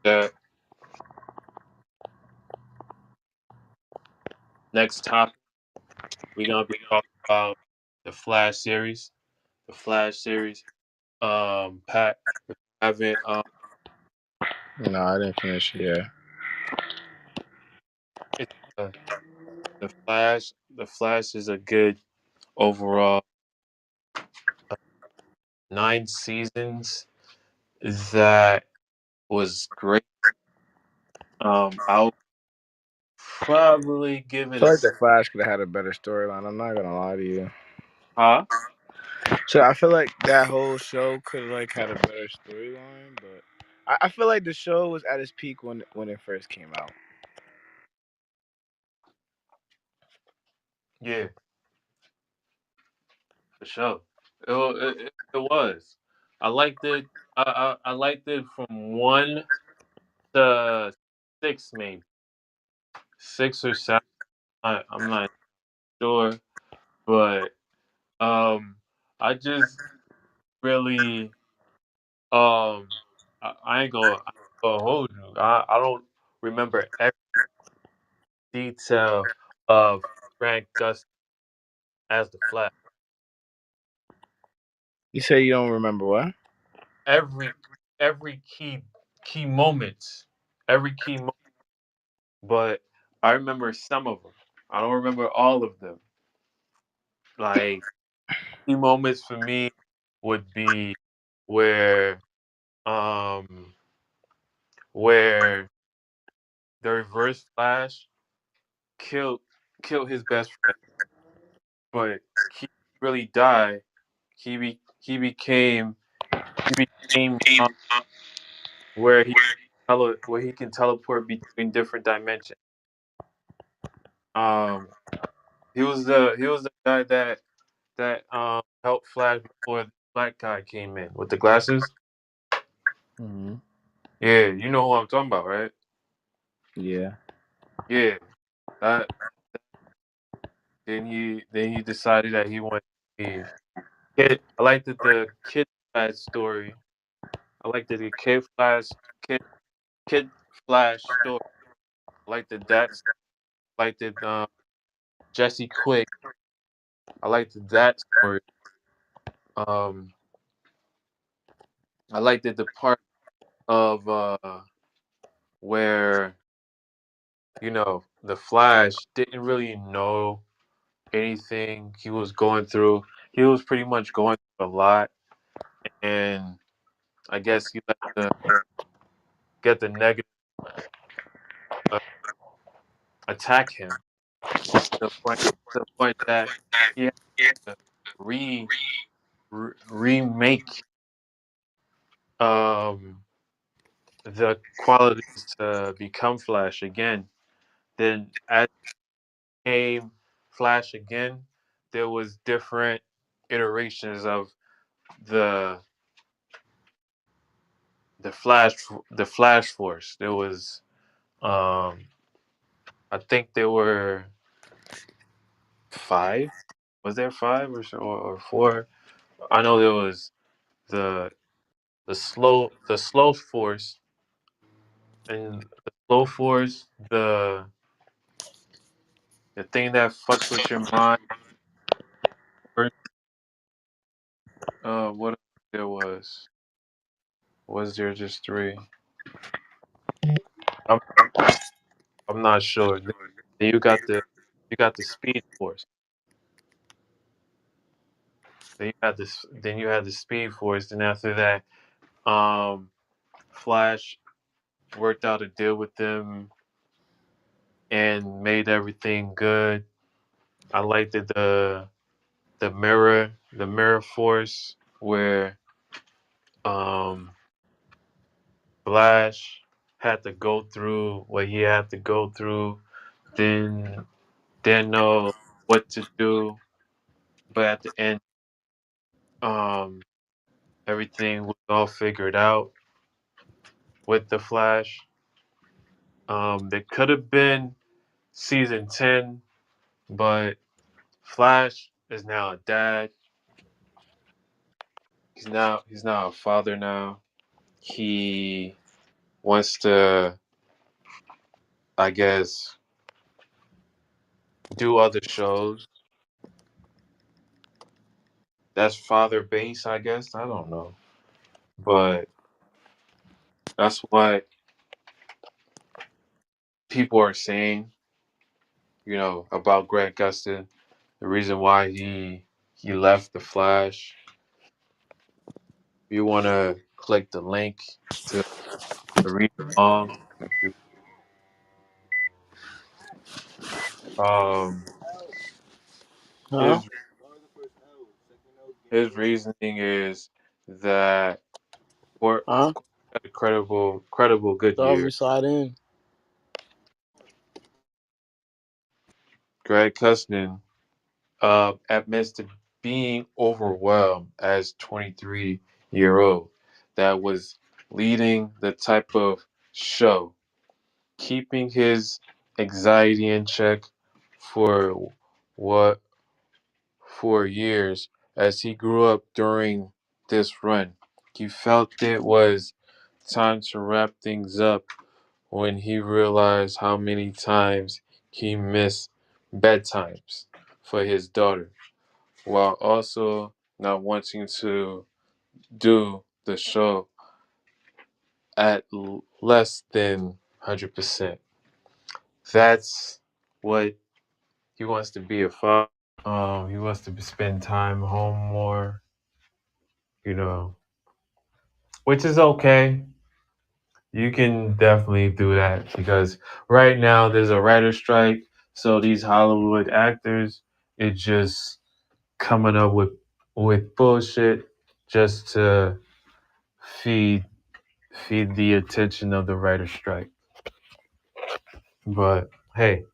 Speaker 1: that next topic, we're gonna be talking about the Flash series. The Flash series. Pat, if you haven't
Speaker 3: No, I didn't finish it yet.
Speaker 1: it's the Flash. The Flash is a good overall 9 seasons that was great. I'll probably give
Speaker 3: I
Speaker 1: it
Speaker 3: feel like the Flash could have had a better storyline. I'm not gonna lie to you.
Speaker 1: huh?
Speaker 3: So I feel like that whole show could have like had a better storyline, but I feel like the show was at its peak when it first came out.
Speaker 1: Yeah, for sure. It was. I liked it. I liked it from 1 to 6, maybe 6 or 7. I'm not sure, but um, I just really I ain't gonna hold you. I don't remember every detail of Grant Gustin as the Flash.
Speaker 3: You say you don't remember what?
Speaker 1: Every every key moments, every but I remember some of them. I don't remember all of them. Like key moments for me would be where um where the Reverse Flash killed killed his best friend, but he really died. He became where where he can teleport between different dimensions. Um, he was the guy that helped Flash before the black guy came in with the glasses.
Speaker 3: Hmm.
Speaker 1: Yeah, you know who I'm talking about, right?
Speaker 3: Yeah.
Speaker 1: Yeah, that then he decided that he wanted to leave. I liked the Kid Flash story. I liked the kid Kid Flash story. I liked that. I liked it. Jesse Quick. I liked that story. Um, I liked the part of where the Flash didn't really know anything he was going through. He was pretty much going through a lot, and I guess he let the get the negative uh, attack him to the point that he had to remake um the qualities to become Flash again. Then as he became Flash again, there was different iterations of the the Flash Force. There was um I think there were 5. Was there 5 or 4? I know there was the the slow force and the slow force, the thing that fucks with your mind. What there was there just 3? I'm I'm not sure. Then you got the speed force. Then you had the speed force. Then after that, um, Flash worked out a deal with them and made everything good. I liked the mirror force where um Flash had to go through what he had to go through, then didn't know what to do, but at the end, um, everything was all figured out with the Flash. There could have been season 10, but Flash is now a dad. He's now a father now. He wants to, I guess, do other shows. That's father base, I guess. I don't know, but that's what people are saying. About Greg Gustin. The reason why he left the Flash. If you want to click the link to read along, you- um,
Speaker 3: Huh?
Speaker 1: his his reasoning is that
Speaker 3: Huh?
Speaker 1: of course, he had a credible good
Speaker 3: So we
Speaker 1: year.
Speaker 3: slide in.
Speaker 1: Greg Gustin admits to being overwhelmed as 23-year old that was leading the type of show, keeping his anxiety in check for what for years as he grew up during this run. He felt it was time to wrap things up when he realized how many times he missed bedtimes for his daughter, while also not wanting to do the show at less than 100%. That's what he wants to be a father. He wants to spend time home more, you know, which is okay. You can definitely do that because right now there's a writer strike. So these Hollywood actors, it's just coming up with bullshit just to feed feed the attention of the writer strike. But hey,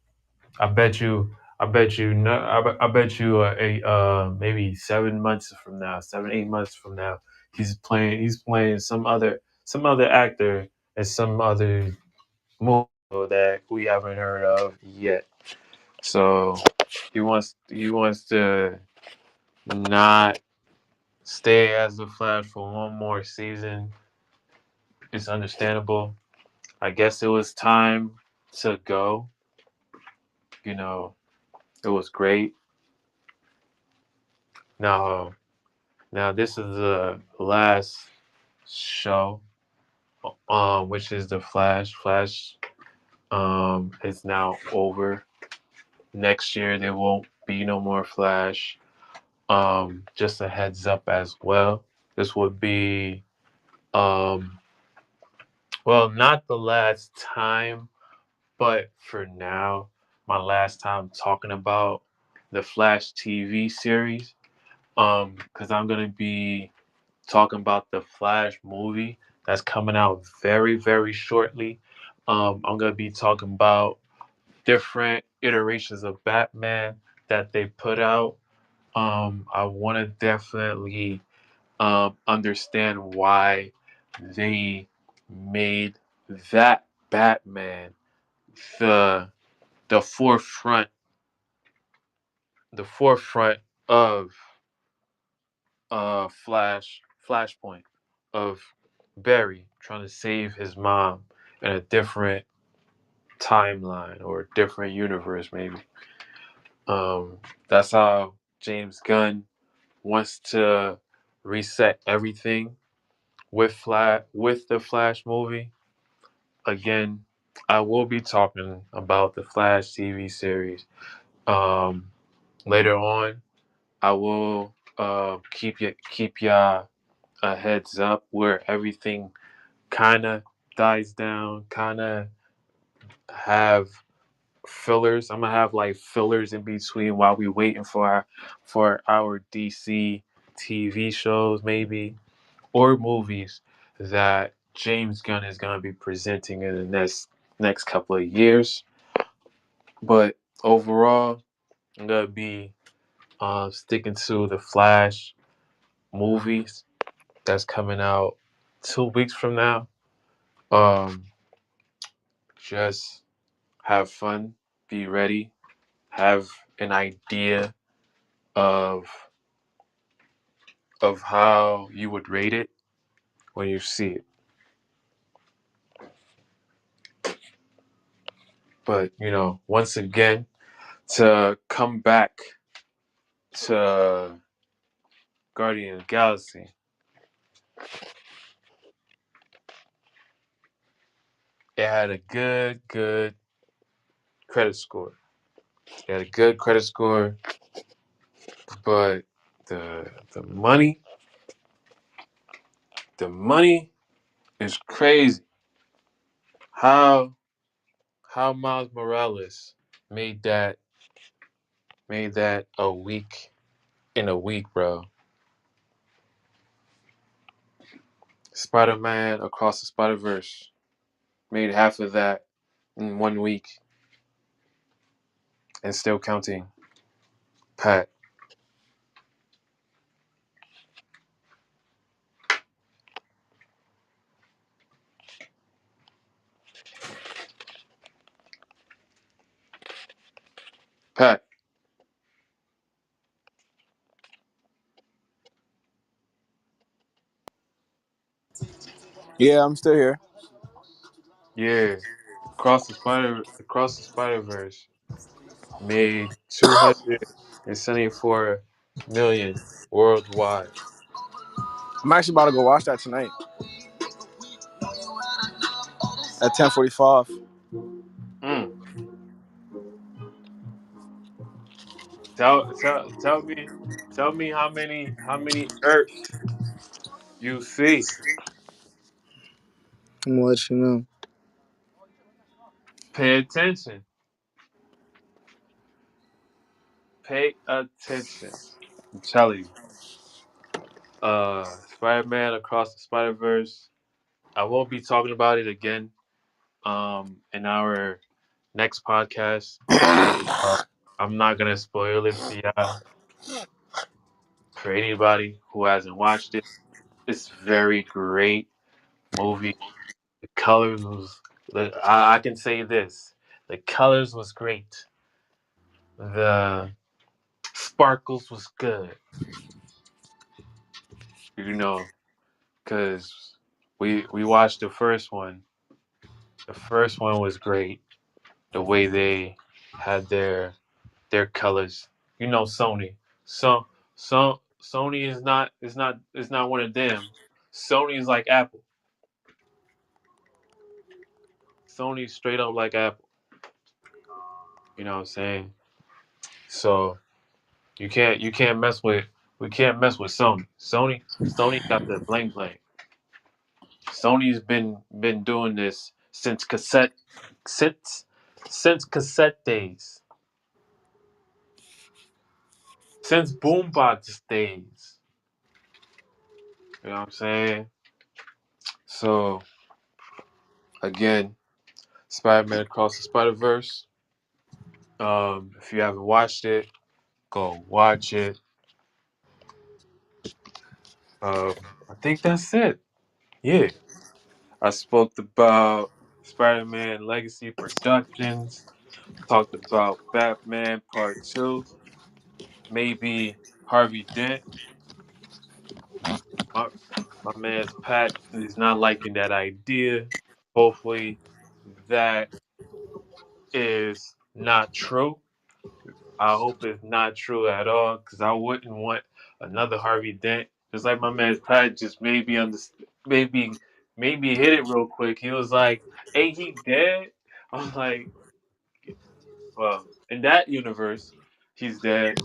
Speaker 1: I bet you, no, I bet you, maybe 7 months from now, 7 8 months from now, he's playing some other actor in some other movie that we haven't heard of yet. So he wants to not stay as the Flash for one more season. It's understandable. I guess it was time to go. You know, it was great. Now, this is the last show, which is the Flash. Flash, is now over. Next year there won't be no more Flash. Just a heads up as well. This would be, um, well, not the last time, but for now, my last time talking about the Flash TV series. Because I'm gonna be talking about the Flash movie that's coming out very, very shortly. I'm gonna be talking about different iterations of Batman that they put out. I want to definitely understand why they made that Batman the the forefront the forefront of Flashpoint of Barry trying to save his mom in a different timeline or a different universe maybe. That's how James Gunn wants to reset everything with the Flash movie. Again, I will be talking about the Flash TV series. Um, Later on, I will keep y'all a heads up where everything kind of dies down, kind of have fillers. I'm gonna have like fillers in between while we waiting for our DC TV shows maybe or movies that James Gunn is gonna be presenting in the next couple of years. But overall, I'm gonna be sticking to the Flash movies that's coming out 2 weeks from now. Um, just have fun, be ready, have an idea of how you would rate it when you see it. But once again, to come back to Guardian of the Galaxy, it had a good credit score. It had a good credit score, but the money, the money is crazy. How how Miles Morales made that a week in a week, bro. Spider-Man Across the Spider-Verse made half of that in 1 week and still counting. Pat, Pat,
Speaker 3: Yeah, I'm still here.
Speaker 1: yeah, Across the Spider-Verse made 274 million worldwide.
Speaker 3: I'm actually about to go watch that tonight at 10:45.
Speaker 1: Mm. Tell me how many Earths you see.
Speaker 3: I'm gonna let you know.
Speaker 1: Pay attention. Pay attention. I'm telling you. Spider-Man Across the Spider-Verse. I won't be talking about it again. In our next podcast. Uh, I'm not gonna spoil it for y'all. For anybody who hasn't watched it, it's very great movie. The colors was. I can say this: the colors was great. The sparkles was good. You know, because we watched the first one. The first one was great. The way they had their colors. Sony. Sony is not one of them. Sony is like Apple. Sony's straight up like Apple. You know what I'm saying? So you can't mess with we can't mess with Sony. Sony got the bling bling. Sony's been doing this since cassette days. Since boombox days. You know what I'm saying? So again, Spider-Man Across the Spider-Verse. If you haven't watched it, go watch it. I think that's it. Yeah, I spoke about Spider-Man Legacy Productions. Talked about Batman Part Two. Maybe Harvey Dent. My, my man's Pat is not liking that idea. Hopefully, that is not true. I hope it's not true at all, because I wouldn't want another Harvey Dent. Just like my man Pat just maybe maybe hit it real quick. He was like, "Ain't he dead?" I'm like, "Well, in that universe, he's dead."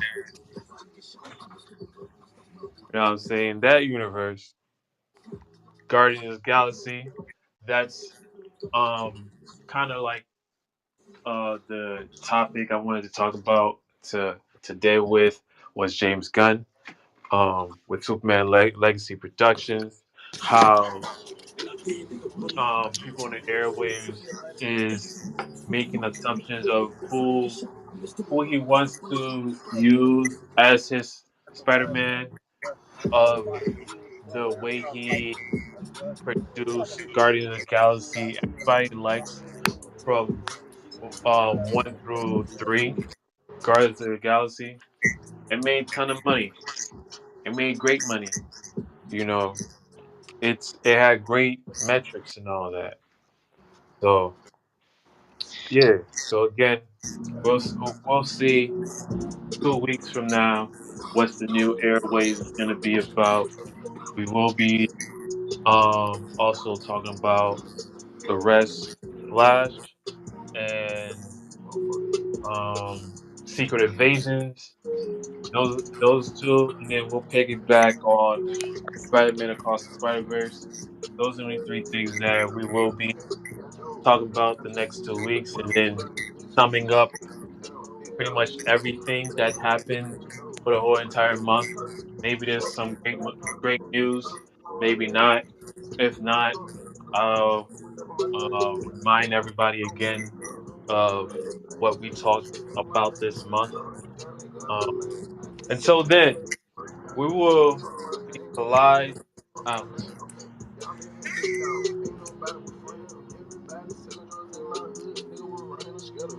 Speaker 1: You know what I'm saying? That universe, Guardians of the Galaxy. That's kind of like the topic I wanted to talk about today with was James Gunn. With Superman Legacy Productions, how people in the airwaves is making assumptions of who he wants to use as his Spider-Man, of the way he produced Guardian of the Galaxy. Everybody likes from 1 through 3 Guardians of the Galaxy. It made ton of money. It made great money. You know, it had great metrics and all that. So Yeah. So again, we'll see 2 weeks from now what the new airways is going to be about. We will be also talking about the rest Flash and Secret Invasions. Those two, and then we'll piggyback on Spider-Man Across the Spider-Verse. Those are the only three things that we will be talking about the next 2 weeks, and then summing up pretty much everything that happened for the whole entire month. Maybe there's some great news, maybe not. If not, I'll remind everybody again of what we talked about this month. Um, until then, we will be collide out.